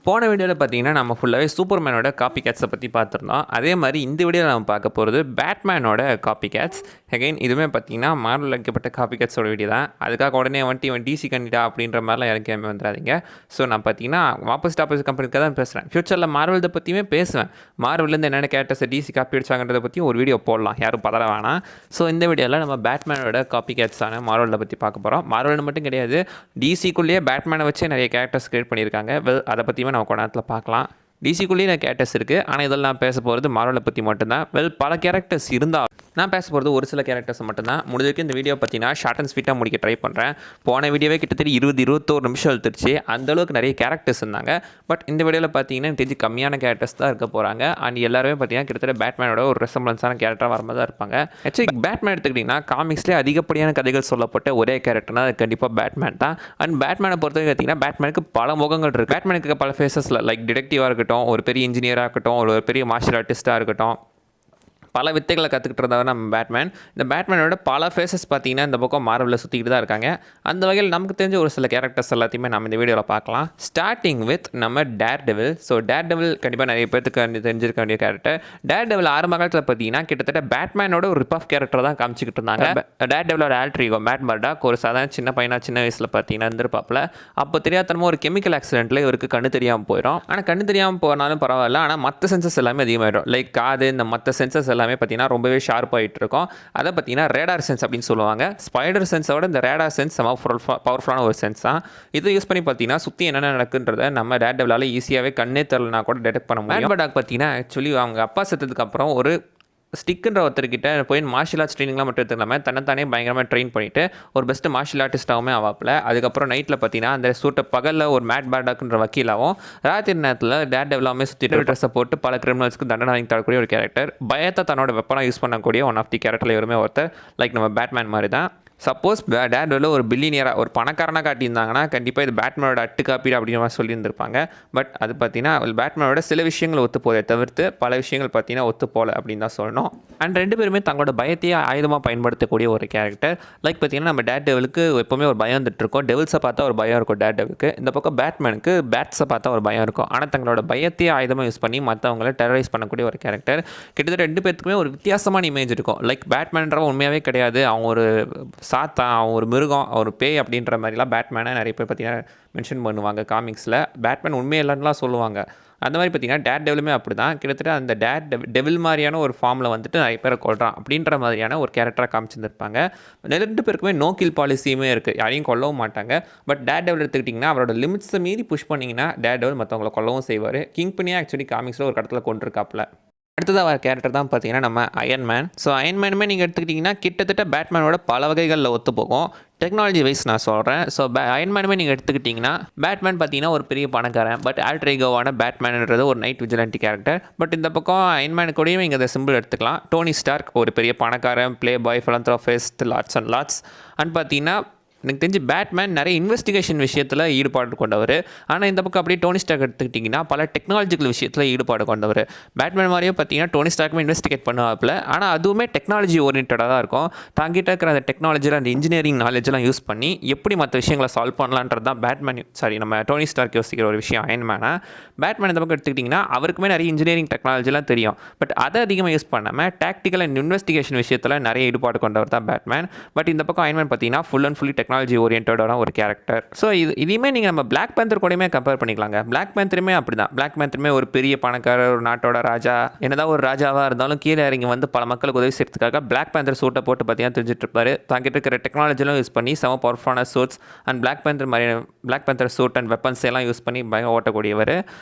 போன வீடியோவில் பார்த்தீங்கன்னா நம்ம ஃபுல்லாகவே சூப்பர்மேனோட காப்பி கேட்ஸை பற்றி பார்த்துருந்தோம். அதே மாதிரி இந்த வீடியோவில் நம்ம பார்க்க போகிறது பேட்மேனோட காப்பி கேட்ஸ். அகைன் இதுவுமே பார்த்தீங்கன்னா மார்வல் வைக்கப்பட்ட காப்பி கேட்ஸோட வீடியோ தான். அதுக்காக உடனே இவன் டிசி கண்டிடா அப்படின்ற மாதிரிலாம் இறக்காமல் வந்துடாதீங்க. ஸோ நான் பார்த்தீங்கன்னா ஆப்போசிட் கம்பெனிக்காக தான் பேசுகிறேன். ஃபியூச்சரில் மார்வல் பற்றியுமே பேசுவேன். மார்வல்லேருந்து என்னென்ன கேரக்டர்ஸை டிசி காப்பி அடிச்சாங்கன்றதை பற்றி ஒரு வீடியோ போடலாம், யாரும் பதற வேணாம். ஸோ இந்த வீடியோவில் நம்ம பேட்மேனோட காப்பி கேட்ஸான மார்வலை பற்றி பார்க்க போகிறோம். மார்வல் மட்டும் கிடையாது, டிசிக்குள்ளேயே பேட்மேனை வச்சு நிறைய கேரக்டர்ஸ் கிரியேட் பண்ணியிருக்காங்க. அதை பற்றியுமே நம்ம கொஞ்ச நேரத்தில் பார்க்கலாம். டிசிக்குள்ளேயே கேரக்டர்ஸ் இருக்குது, ஆனால் இதெல்லாம் நான் பேச போகிறது மார்வலை பற்றி மட்டும்தான். பல கேரக்டர்ஸ் இருந்தால் நான் பேச போகிறது ஒரு சில கேரக்டர்ஸ் மட்டும்தான். முடிஞ்சதுக்கு இந்த வீடியோ பார்த்தீங்கன்னா ஷார்ட் அண்ட் ஸ்வீட்டாக முடிக்க ட்ரை பண்ணுறேன். போன வீடியோவே கிட்டத்தட்ட 20-21 நிமிஷம் எழுத்துருச்சு. அந்தளவுக்கு நிறைய கேரக்டர்ஸ் இருந்தாங்க. பட் இந்த வீடியோவில் பார்த்தீங்கன்னா எனக்கு தெரிஞ்சு கம்மியான கேரக்டர்ஸ் தான் இருக்க போகிறாங்க. அண்ட் எல்லாருமே பார்த்தீங்கன்னா கிட்டத்தட்ட பேட்மேனோட ஒரு ரெசம்பலன்ஸான கேரக்டராக வர மாதிரி தான் இருப்பாங்க. ஆக்சுவலி பேட்மேன் எடுத்துக்கிட்டிங்கன்னா காமிக்ஸ்லேயே அதிகப்படியான கதைகள் சொல்லப்பட்ட ஒரே கேரக்டர்னா அது கண்டிப்பாக பேட்மேன் தான். அண்ட் பேட்மேனை பொறுத்தவரை பார்த்தீங்கன்னா பேட்மேனுக்கு பல முகங்கள் இருக்குது. பேட்மேனுக்கு பல ஃபேஸஸில் லைக் டிடெக்டிவாக இருக்கட்டும், ஒரு பெரிய இன்ஜினியராக இருக்கட்டும், ஒரு பெரிய மார்ஷல் ஆர்டிஸ்ட்டாக இருக்கட்டும், பல வித்தைகளை கற்றுக்கிட்டு இருந்தவர் நம்ம பேட்மேன். இந்த பேட்மேனோட பல ஃபேஸஸ் பார்த்தீங்கன்னா இந்த பக்கம் மார்வலில் சுற்றிக்கிட்டு தான் இருக்காங்க. அந்த வகையில் நமக்கு தெரிஞ்ச ஒரு சில கேரக்டர்ஸ் எல்லாத்தையுமே நம்ம இந்த வீடியோவில் பார்க்கலாம். ஸ்டார்டிங் வித் நம்ம Daredevil. So Daredevil கண்டிப்பாக நிறைய பேருக்கு தெரிஞ்சிருக்க வேண்டிய கேரக்டர். டேர் டெவில் ஆரம்ப காலத்தில் பார்த்தீங்கன்னா கிட்டத்தட்ட பேட்மேனோட ஒரு ரிப் ஆஃப் கேரக்டர் தான் காமிச்சிக்கிட்டு இருந்தாங்க. டேர் டெவிலோட ஆல்டர் ஈகோ மேட் மர்டாக் ஒரு சாதாரண சின்ன பையனா சின்ன வயசில் பார்த்தீங்கன்னா இருந்திருப்பாப்பில். அப்போ தெரியாதனமாக ஒரு கெமிக்கல் ஆக்சிடென்ட்டில் இவருக்கு கண்ணு தெரியாமல் போயிடும். ஆனால் கண்ணு தெரியாமல் போனாலும் பரவாயில்ல, ஆனால் மற்ற சென்சஸ் எல்லாமே அதிகமாகிடும். லைக் காது, இந்த மற்ற சென்சஸ் எல்லாமே பார்த்தீங்கன்னா ரொம்பவே ஷார்ப் ஆகிட்டு இருக்கும். அதை பார்த்தீங்கன்னா ரேடார் சென்ஸ் அப்படின்னு சொல்லுவாங்க. ஸ்பைடர் சென்ஸோட இந்த ரேடார் சென்ஸ் பவர்ஃபுல்லான ஒரு சென்ஸ் தான். இதை யூஸ் பண்ணி பார்த்தீங்கன்னா சுற்றி என்னென்ன நடக்குன்றதை நம்ம டேர் டெவிலால் ஈஸியாகவே கண்ணே தெரியலனா கூட டிடெக்ட் பண்ண முடியும். மேட் மர்டாக் பார்த்தீங்கன்னா ஆக்சுவலி அவங்க அப்பா செத்ததுக்கு அப்புறம் ஒரு ஸ்டிக்குன்ற ஒருத்தர்கிட்ட போய் மார்ஷியல் ஆர்ட்ஸ் ட்ரைனிங்லாம் மட்டும் எடுத்துக்கலாமல் தன்னைத்தானே பயங்கரமாக ட்ரெயின் பண்ணிவிட்டு ஒரு பெஸ்ட்டு மார்ஷியல் ஆர்டிஸ்ட்டாகவுமே ஆவாப்பில். அதுக்கப்புறம் நைட்டில் பார்த்தீங்கன்னா அந்த சூட்டை பகலில் ஒரு மேட் மர்டாக்ன்ற வக்கீலாகவும், ராத்திரி நேரத்தில் டேர் டெவிலாமே சுற்றிட்டு ட்ரெஸ்ஸை போட்டு பல கிரிமினல்ஸ்க்கு தண்டனை வாங்கி தரக்கூடிய ஒரு கேரக்டர். பயத்தை தன்னோட வெப்பனாக யூஸ் பண்ணக்கூடிய ஒன் ஆஃப் தி கேரக்டரில் இவருமே ஒருத்தர். லைக் நம்ம பேட்மேன் மாதிரி தான். சப்போஸ் டேர் டெவில் ஒரு பில்லியனியராக ஒரு பணக்காரனாக காட்டியிருந்தாங்கன்னா கண்டிப்பாக இது பேட்மேனோட அட்டு காப்பீடு அப்படிங்கிற மாதிரி சொல்லியிருந்திருப்பாங்க. பட் அது பார்த்தீங்கன்னா பேட்மேனோட சில விஷயங்கள் ஒத்து போதை தவிர்த்து பல விஷயங்கள் பார்த்தீங்கன்னா ஒத்து போகல அப்படின்னு தான் சொல்லணும். அண்ட் ரெண்டு பேருமே தங்களோட பயத்தையே ஆயுதமாக பயன்படுத்தக்கூடிய ஒரு கேரக்டர். லைக் பார்த்தீங்கன்னா நம்ம டேர் டெவிலுக்கு எப்போவுமே ஒரு பயம் வந்துட்டு இருக்கோம். டெவில்ஸை பார்த்தா ஒரு பயம் இருக்கும் டேர் டெவிலுக்கு. இந்த பக்கம் பேட்மேனுக்கு பேட்ஸை பார்த்தா ஒரு பயம் இருக்கும். ஆனால் தங்களோட பயத்தையே ஆயுதமாக யூஸ் பண்ணி மற்றவங்களை டெரரைஸ் பண்ணக்கூடிய ஒரு கேரக்டர். கிட்டத்தட்ட ரெண்டு பேருக்குமே ஒரு வித்தியாசமான இமேஜ் இருக்கும். லைக் பேட்மேன்றவன் உண்மையாகவே கிடையாது, அவங்க ஒரு சாத்தான், அவன் ஒரு மிருகம், ஒரு பேய் அப்படின்ற மாதிரிலாம் பேட்மேனை நிறைய பேர் பார்த்தீங்கன்னா மென்ஷன் பண்ணுவாங்க காமிக்ஸில். பேட்மேன் உண்மையில்லைன்னுலாம் சொல்லுவாங்க. அந்த மாதிரி பார்த்தீங்கன்னா டேர் டெவிலுமே அப்படி தான். கிட்டத்தட்ட அந்த டெவில் மாதிரியான ஒரு ஃபார்மில் வந்துட்டு நிறைய பேரை கொள்கிறான் அப்படின்ற மாதிரியான ஒரு கேரக்டராக காமிச்சிருந்துருப்பாங்க. ரெண்டு பேருக்குமே நோ கில் பாலிசியுமே இருக்குது, யாரையும் கொல்லவும் மாட்டாங்க. பட் டேர் டெவில் எடுத்துக்கிட்டிங்கன்னா அவரோட லிமிட்ஸை மீறி புஷ் பண்ணிங்கன்னா டேர் டெவில் மற்றவங்களை கொல்லவும் செய்வார். கிங் பண்ணியாக ஆக்சுவலி காமிக்ஸில் ஒரு கடத்தில் கொண்டிருக்காப்புல. அடுத்ததாக வர கேரக்டர் தான் பார்த்தீங்கன்னா நம்ம அயன் மேன். ஸோ அயன் மேனுமே நீங்கள் எடுத்துக்கிட்டிங்கன்னா கிட்டத்தட்ட பேட்மேனோட பல வகைகளில் ஒத்து போகும். டெக்னாலஜி வைஸ் நான் சொல்கிறேன். ஸோ அயன் மேனுமே நீங்கள் எடுத்துக்கிட்டிங்கன்னா பேட்மேன் பார்த்தீங்கன்னா ஒரு பெரிய பணக்காரன். பட் ஆல்டர் ஈகோவான பேட்மேன்ன்றது ஒரு நைட் விஜிலண்டி கேரக்டர். பட் இந்த பக்கம் அயன் மேனுக்கூடயும் இங்கே இந்த சிம்பிள் எடுத்துக்கலாம். டோனி ஸ்டார்க் ஒரு பெரிய பணக்காரன், playboy, philanthropist, lots and lots. And பார்த்தீங்கன்னா எனக்கு தெரிஞ்சு பேட்மேன் நிறைய இன்வெஸ்டிகேஷன் விஷயத்தில் ஈடுபாடு கொண்டவர். ஆனால் இந்த பக்கம் அப்படியே டோனி ஸ்டார்க் எடுத்துக்கிட்டிங்கன்னா பல டெக்னாலஜிக்கல் விஷயத்தில் ஈடுபாடு கொண்டவர். பேட்மேன் மாதிரியே பார்த்தீங்கன்னா டோனி ஸ்டார்க்குமே இன்வெஸ்டிகேட் பண்ணுவாப்பில். ஆனால் அதுவுமே டெக்னாலஜி ஓரியன்டாக தான் இருக்கும். தாங்கிட்ட இருக்கிற அந்த டெக்னாலஜியில் அந்த இன்ஜினியரிங் நாலேஜெலாம் யூஸ் பண்ணி எப்படி மற்ற விஷயங்களை சால்வ் பண்ணலான்றது தான் நம்ம டோனி ஸ்டார்க் யோசிக்கிற ஒரு விஷயம் அயன் மேனை. பேட்மேன் இந்த பக்கம் எடுத்துக்கிட்டிங்கன்னா அவருக்குமே நிறைய இன்ஜினியரிங் டெக்னாலஜிலாம் தெரியும். பட் அதை அதிகமாக யூஸ் பண்ணாமல் டாக்டிக்கல் அண்ட் இன்வெஸ்டிகேஷன் விஷயத்தில் நிறைய ஈடுபாடு கொண்டவர் தான் பேட்மேன். பட் இந்த பக்கம் அயன் மேன் பார்த்தீங்கன்னா ஃபுல் அண்ட் ஃபுல்லி டெக்னாலஜி ஓரியன்டான ஒரு கேரக்டர். ஸோ இதையுமே நீங்கள் நம்ம பிளாக் பேந்தர் கூடயுமே கம்பேர் பண்ணிக்கலாங்க. பிளாக் பேந்தருமே அப்படி தான். பிளாக் பேந்தருமே ஒரு பெரிய பணக்காரர், ஒரு நாட்டோட ராஜா. என்னதான் ஒரு ராஜாவாக இருந்தாலும் கீழே இறங்கி வந்து பல மக்களுக்கு உதவி செய்யறதுக்காக பிளாக் பேந்தர் சூட்டை போட்டு பார்த்தீங்கன்னா தெரிஞ்சுட்டு இருப்பாரு. தாங்கிட்டு இருக்கிற டெக்னாலஜிலாம் யூஸ் பண்ணி செம பவர்ஃபுல்லான suits and Black Panther suit and weapons எல்லாம் யூஸ் பண்ணி பயங்கர ஓட்டக்கூடியவர்.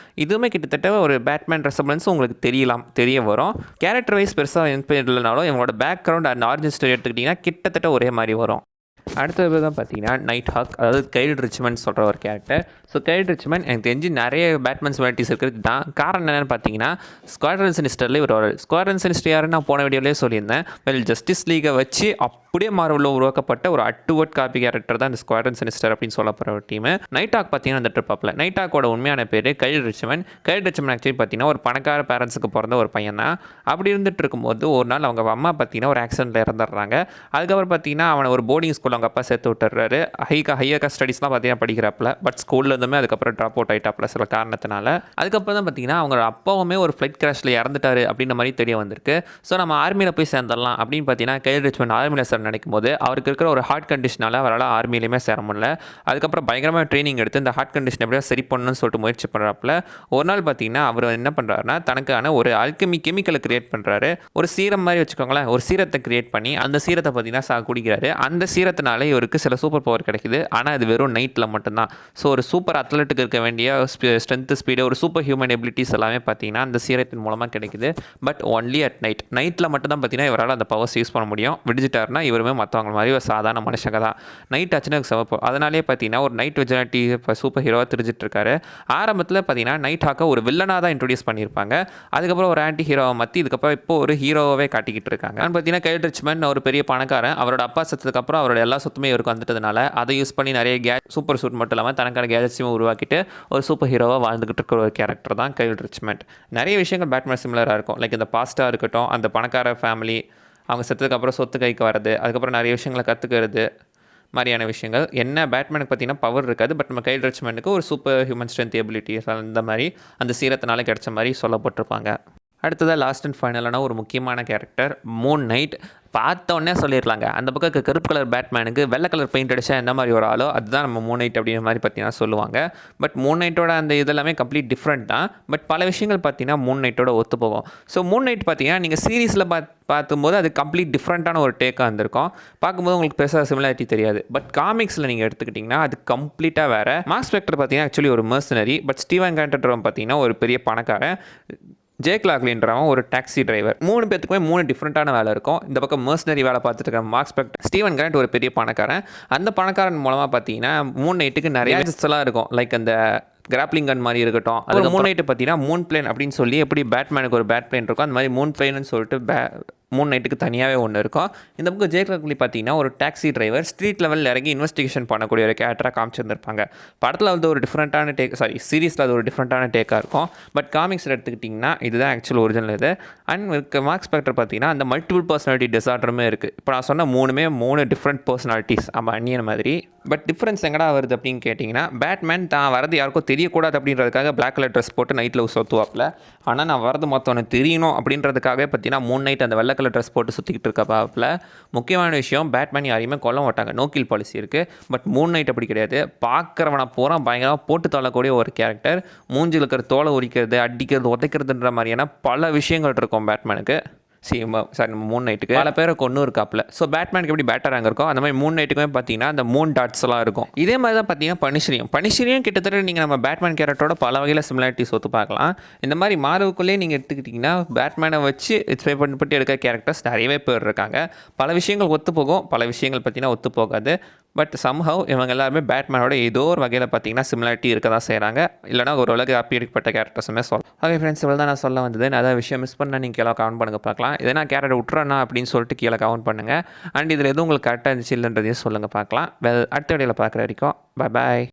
இதுவுமே கிட்டத்தட்ட ஒரு பேட்மேன் ரெசம்பலன்ஸ் உங்களுக்கு தெரிய வரும். கேரக்டர் வைஸ் பெருசாக இல்லைனாலும் இவங்களோட பேக்ரவுண்ட் அண்ட் ஆரிஜின் ஸ்டோரி எடுத்துக்கிட்டிங்கன்னா கிட்டத்தட்ட ஒரே மாதிரி வரும். அடுத்தது தான் பார்த்தீங்கன்னா நைட் ஹாக், அதாவது கைல் ரிச்மண்ட் சொல்கிற ஒரு கேரக்டர். ஸோ கைல் ரிச்மண்ட் எனக்கு தெரிஞ்சு நிறைய பேட்மேன் சிமிலாரிட்டிஸ் இருக்கிறது தான். காரணம் என்னென்னு பார்த்தீங்கன்னா ஸ்குவாட்ரன் சினிஸ்டரில் ஒரு ஸ்குவாட்ரன் சினிஸ்டர் யாருன்னு நான் போன வீடியோலேயே சொல்லியிருந்தேன். ஜஸ்டிஸ் லீகை வச்சு புதிய மார்வலில் உருவாக்கப்பட்ட ஒரு அட்டுவர்ட் காப்பி கேரக்டர் தான் இந்த ஸ்குவாட்ரன் சினிஸ்டர் அப்படின்னு சொல்லப்படுற ஒரு டீம். நைட் ஹாக் பார்த்தீங்கன்னா இந்த ட்ரிப்பாப்பில் நைட் ஹாக்கோட உண்மையான பேர் Kyle Richmond. Kyle Richmond actually பார்த்தீங்கன்னா ஒரு பணக்கார பேரண்ட்ஸுக்கு பிறந்த ஒரு பையன் தான். அப்படி இருந்துட்டு இருக்கும்போது ஒரு நாள் அவங்க அம்மா பார்த்தீங்கன்னா ஒரு ஆக்சிடென்ட்டில் இறந்துடுறாங்க. அதுக்கப்புறம் பார்த்தீங்கன்னா அவனை ஒரு போர்டிங் ஸ்கூல் அவங்க அப்பா சேர்த்து விட்டுறாரு. ஹையர் ஸ்டடீஸ்லாம் பார்த்தீங்கன்னா படிக்கிறப்பல பட் ஸ்கூலில் இருந்துமே அதுக்கப்புறம் ட்ராப் அவுட் ஆகிட்டாப்ல சில காரணத்தினால. அதுக்கப்புறம் தான் பார்த்தீங்கன்னா அவங்க அப்பாவுமே ஒரு ஃப்ளைட் கிராஷில் இறந்துட்டாரு அப்படின்ற மாதிரி தெரிய வந்திருக்கு. ஸோ நம்ம ஆர்மியில் போய் சேர்ந்துடலாம் அப்படின்னு பார்த்தீங்கன்னா கைல் ரிச்மண்ட் ஆர்மியில் சேர நினைக்கும் போது அவருக்கு இருக்கிற ஒரு ஹார்ட் கண்டிஷனால் அவரால் ஆர்மியிலையுமே சேர முடியல. அதுக்கப்புறம் பயங்கரமாக ட்ரைனிங் எடுத்து இந்த ஹார்ட் கண்டிஷன் எப்படியா சரி பண்ணணும்னு சொல்லிட்டு முயற்சி பண்ணுறாப்புல ஒரு நாள் பார்த்தீங்கன்னா அவர் என்ன பண்ணுறாருன்னா தனக்கான ஒரு அல்கெமி கெமிக்கலை கிரியேட் பண்ணுறாரு. ஒரு சீரம் மாதிரி வச்சுக்கோங்களேன், ஒரு சீரத்தை கிரியேட் பண்ணி அந்த சீரத்தை பார்த்தீங்கன்னா குடிக்கிறாரு. அந்த சீரத்தினால இவருக்கு சில சூப்பர் பவர் கிடைக்குது. ஆனால் அது வெறும் நைட்டில் மட்டும்தான். ஸோ ஒரு சூப்பர் அத்லெட்டுக்கு இருக்க வேண்டிய ஸ்ட்ரென்த்து, ஸ்பீடு, ஒரு சூப்பர் ஹியூமன் எபிலிட்டிஸ் எல்லாமே பார்த்தீங்கன்னா அந்த சீரத்தின் மூலமாக கிடைக்குது. பட் ஒன்லி அட் நைட்டில் மட்டும் தான் பார்த்தீங்கன்னா இவரால் அந்த பவர்ஸ் யூஸ் பண்ண முடியும். விடிஞ்சிட்டாருன்னா இவருமே மற்றவங்க மாதிரி ஒரு சாதாரண மனுஷங்க தான். நைட் ஆச்சுன்னா சிவப்பு. அதனாலே பார்த்தீங்கன்னா ஒரு நைட் விஜிலாண்டி இப்போ சூப்பர் ஹீரோவாக தெரிஞ்சிட்டு இருக்காரு. ஆரம்பத்தில் பார்த்தீங்கன்னா நைட் ஹாக்கை ஒரு வில்லனாக தான் இன்ட்ரோடியூஸ் பண்ணியிருப்பாங்க. அதுக்கப்புறம் ஒரு ஆன்டி ஹீரோவை மாற்றி இதுக்கப்புறம் இப்போ ஒரு ஹீரோவே காட்டிக்கிட்டு இருக்காங்க. பார்த்தீங்கன்னா கைல் ரிச்மண்ட் ஒரு பெரிய பணக்காரன். அவரோட அப்பா செத்ததுக்கப்புறம் அவரோட எல்லா சொத்துமே இவருக்கு வந்துட்டதுனால அதை யூஸ் பண்ணி நிறைய சூப்பர் சூட் மட்டும் இல்லாமல் தனக்கான கேஜெட்ஸையும் உருவாக்கிட்டு ஒரு சூப்பர் ஹீரோவாக வாழ்ந்துகிட்டு இருக்கிற ஒரு கேரக்டர் தான் கைல் ரிச்மண்ட். நிறைய விஷயங்கள் பேட்மேன் சிமிலராக இருக்கும். லைக் இந்த பாஸ்ட்டாக இருக்கட்டும், அந்த பணக்கார ஃபேமிலி அவங்க செத்ததுக்கப்புறம் சொத்து கைக்கு வர்றது, அதுக்கப்புறம் நிறைய விஷயங்களை கற்றுக்கிறது மாதிரியான விஷயங்கள். என்ன பேட்மேனுக்கு பார்த்தீங்கன்னா பவர் இருக்காது. பட் நம்ம கைல் ரிச்மண்டுக்கு ஒரு சூப்பர் ஹியூமன் ஸ்ட்ரென்த் எபிலிட்டிஸ் அந்த மாதிரி அந்த சீரத்தினால கிடைச்ச மாதிரி சொல்லப்பட்டிருப்பாங்க. அடுத்ததாக லாஸ்ட் அண்ட் ஃபைனலான ஒரு முக்கியமான கேரக்டர் மூன் நைட். பார்த்தோன்னே சொல்லிடலாங்க, அந்த பக்கம் கருப்பு கலர் பேட்மேனுக்கு வெள்ளை கலர் பெயிண்ட் அடித்தா எந்த மாதிரி ஒரு ஆளோ அதுதான் நம்ம மூன் நைட் அப்படிங்கிற மாதிரி பார்த்தீங்கன்னா சொல்லுவாங்க. பட் மூன் நைட்டோட அந்த இதெல்லாமே கம்ப்ளீட் டிஃப்ரெண்ட் தான். பட் பல விஷயங்கள் பார்த்தீங்கன்னா மூன் நைட்டோட ஒத்து போகும். ஸோ மூன் நைட் பார்த்தீங்கன்னா நீங்கள் சீரீஸில் பார்க்கும்போது அது கம்ப்ளீட் டிஃப்ரெண்ட்டான ஒரு டேக்காக இருந்திருக்கும். பார்க்கும்போது உங்களுக்கு பெருசாக சிமிலாரிட்டி தெரியாது. பட் காமிக்ஸில் நீங்கள் எடுத்துக்கிட்டிங்கன்னா அது கம்ப்ளீட்டாக வேறு. மார்க் ஸ்பெக்டர் பார்த்தீங்கன்னா ஆக்சுவலி ஒரு மர்சனரி. பட் ஸ்டீவன் கேண்டட்ரம் பார்த்தீங்கன்னா ஒரு பெரிய பணக்காரன். ஜேக் லாக்லின்றவன் ஒரு டாக்ஸி டிரைவர். 3 பேத்துக்குமே 3 டிஃப்ரெண்ட்டான வேலை இருக்கும். இந்த பக்கம் மர்சனரி வேலை பார்த்துட்டு இருக்க மார்க் ஸ்பெக்டர், ஸ்டீவன் கிராண்ட் ஒரு பெரிய பணக்காரன். அந்த பணக்காரன் மூலமாக பார்த்தீங்கன்னா மூன் நைட்டுக்கு நிறைய எல்லாம் இருக்கும். லைக் அந்த கிராப்ளிங் கன் மாதிரி இருக்கட்டும். அது மூன் நைட்டு பார்த்தீங்கன்னா மூன் பிளேன் அப்படின்னு சொல்லி எப்படி பேட்மேனுக்கு ஒரு பேட் பிளேன் இருக்கும் அந்த மாதிரி மூன் பிளேன்னு சொல்லிட்டு மூன் நைட்டுக்கு தனியாகவே ஒன்று இருக்கும். இந்த பக்கம் ஜேக் லாக்லி பார்த்தீங்கன்னா ஒரு டாக்ஸி டிரைவர். ஸ்ட்ரீட் லெவலில் இறங்கி இன்வெஸ்டிகேஷன் பண்ணக்கூடிய ஒரு கேரக்டராக காமிச்சிருந்துருப்பாங்க. படத்தில் வந்து ஒரு டிஃப்ரெண்ட்டான சீரிஸில் அது ஒரு டிஃப்ரெண்ட்டான டேக்காக இருக்கும். பட் காமிக்ஸில் எடுத்துக்கிட்டிங்கன்னா இதுதான் ஆக்சுவல் ஒரிஜினல் இது. அண்ட் மார்க் ஸ்பெக்டர் பார்த்தீங்கன்னா அந்த மல்டிபிள் பர்சனாலிட்டி டிசார்டருமே இருக்குது. இப்போ நான் சொன்ன 3 டிஃப்ரெண்ட் பர்சனாலிட்டிஸ் நம்ம அந்நியன் மாதிரி. பட் டிஃப்ரென்ஸ் எங்கடா வருது அப்படின்னு கேட்டிங்கன்னா பேட்மேன் தான் வரது யாருக்கும் தெரியக்கூடாது அப்படின்றதுக்காக பிளாக் கலர் ட்ரெஸ் போட்டு நைட்டில் சொத்துவாப்பில். ஆனால் நான் வரது மொத்தம் தெரியணும் அப்படின்றதுக்காகவே பார்த்தீங்கன்னா மூன் நைட் அந்த வெள்ளை கலர் ட்ரெஸ் போட்டு சுற்றிக்கிட்டு இருக்காப்பில். முக்கியமான விஷயம் பேட்மேன் யாரையுமே கொல்ல மாட்டாங்க. நோ கில் பாலிசி இருக்குது. பட் மூன் நைட் அப்படி கிடையாது. பார்க்குறவனை பூரா பயங்கரமாக போட்டு தள்ளக்கூடிய ஒரு கேரக்டர். மூஞ்சில் இருக்கிற தோலை உரிக்கிறது, அடிக்கிறது, உதைக்கிறதுன்ற மாதிரியான பல விஷயங்கள் இருக்கும் பேட்மேனுக்கு. நம்ம மூன் நைட்டுக்கு பல பேரை கொண்டு இருக்காப்புல. ஸோ பேட்மேனுக்கு எப்படி பேட்டர் அங்கே இருக்கும் அந்த மாதிரி மூன் நைட்டுக்குமே பார்த்தீங்கன்னா அந்த மூன் டாட்ஸ்லாம் இருக்கும். இதே மாதிரி தான் பார்த்தீங்கன்னா பனிஷ்ரியும் கிட்டத்தட்ட நீங்கள் நம்ம பேட்மேன் கேரக்டரோட பல வகையில் சிமிலாரிட்டிஸ் ஒத்து பார்க்கலாம். இந்த மாதிரி மார்வலுக்குள்ளேயே நீங்கள் எடுத்துக்கிட்டிங்கன்னா பேட்மேனை வச்சு இன்ஸ்பைர் பண்ணி எடுக்கிற கேரக்டர்ஸ் நிறையவே பேர் இருக்காங்க. பல விஷயங்கள் ஒத்து போகும், பல விஷயங்கள் பார்த்தீங்கன்னா ஒத்து போகாது. பட் சம்ஹவ் இவங்க எல்லாருமே பேட்மேனோட ஏதோ ஒரு வகையில் பார்த்தீங்கன்னா சிமிலாரிட்டி இருக்க தான் செய்கிறாங்க. இல்லைனா ஒரு உலக அப்பேற்பட்ட கேரக்டர்ஸுமே சொல்லலாம். ஓகே ஃப்ரெண்ட்ஸ், இவ்வளோ தான் நான் சொல்ல வந்தது. நான் அதாவது விஷயம் மிஸ் பண்ணால் நீங்கள் கீழே கவுண்ட் பண்ணுங்க பார்க்கலாம். இதை நான் கேரக்டர் விட்டுறேன்னா அப்படின்னு சொல்லிட்டு கீழே கவுண்ட் பண்ணுங்கள். அண்ட் இதில் எதுவும் உங்களுக்கு கரெக்டாக இருந்துச்சு இல்லைன்றதையும் சொல்லுங்கள் பார்க்கலாம். அடுத்த வீடியோவில் பார்க்குற வரைக்கும் பாய்.